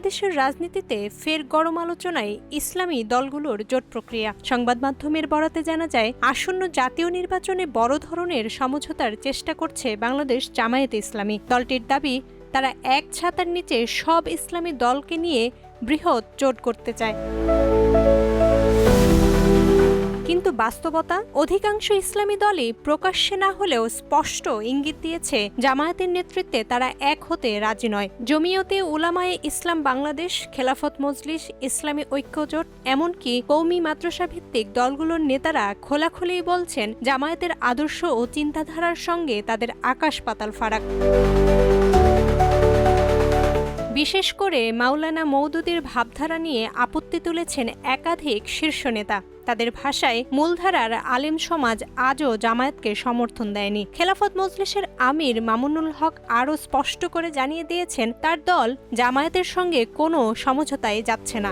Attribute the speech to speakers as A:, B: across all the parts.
A: বাংলাদেশের রাজনীতিতে ফের গরম আলোচনায় ইসলামী দলগুলোর জোট প্রক্রিয়া। সংবাদ মাধ্যমের বরাতে জানা যায়, আসন্ন জাতীয় নির্বাচনে বড় ধরনের সমঝোতার চেষ্টা করছে বাংলাদেশ জামায়াতে ইসলামী। দলটির দাবি, তারা এক ছাতার নিচে সব ইসলামী দলকে নিয়ে বৃহৎ জোট করতে চায়। কিন্তু বাস্তবতা, অধিকাংশ ইসলামী দলই প্রকাশ্যে না হলেও স্পষ্ট ইঙ্গিত দিয়েছে জামায়াতের নেতৃত্বে তারা এক হতে রাজি নয়। জমিয়তে উলামায়ে ইসলাম বাংলাদেশ, খেলাফত মজলিস, ইসলামী ঐক্যজোট, এমনকি কওমি মাদ্রাসা ভিত্তিক দলগুলোর নেতারা খোলাখুলি বলছেন, জামায়াতের আদর্শ ও চিন্তাধারার সঙ্গে তাদের আকাশ পাতাল ফারাক। বিশেষ করে মাওলানা মওদুদীর ভাবধারা নিয়ে আপত্তি তুলেছেন একাধিক শীর্ষ নেতা। তাদের ভাষায়, মূলধারার আলেম সমাজ আজও জামায়াতকে সমর্থন দেয়নি। খেলাফত মজলিসের আমির মামুনুল হক আরও স্পষ্ট করে জানিয়ে দিয়েছেন, তার দল জামায়াতের সঙ্গে কোনো সমঝোতায় যাচ্ছে না।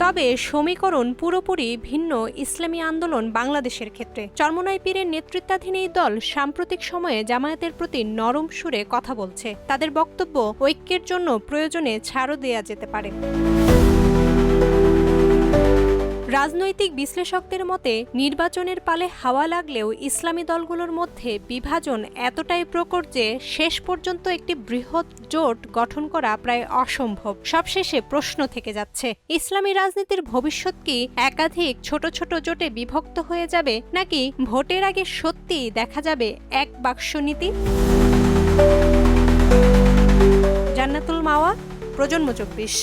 A: তবে সমীকরণ পুরোপুরি ভিন্ন ইসলামী আন্দোলন বাংলাদেশের ক্ষেত্রে। চরমোনাই পীরের নেতৃত্বাধীন এই দল সাম্প্রতিক সময়ে জামায়াতের প্রতি নরম সুরে কথা বলছে। তাদের বক্তব্য, ঐক্যের জন্য প্রয়োজনে ছাড়ও দেয়া যেতে পারে। রাজনৈতিক বিশ্লেষকদের মতে, নির্বাচনের পালে হাওয়া লাগলেও ইসলামী দলগুলোর মধ্যে বিভাজন এতটাই প্রকট যে শেষ পর্যন্ত একটি বৃহৎ জোট গঠন করা প্রায় অসম্ভব। সবশেষে প্রশ্ন থেকে যাচ্ছে, ইসলামী রাজনীতির ভবিষ্যৎ কি একাধিক ছোট ছোট জোটে বিভক্ত হয়ে যাবে, নাকি ভোটের আগে সত্যিই দেখা যাবে এক বাক্স নীতি? জান্নাতুল মাওয়া, প্রজন্ম 24।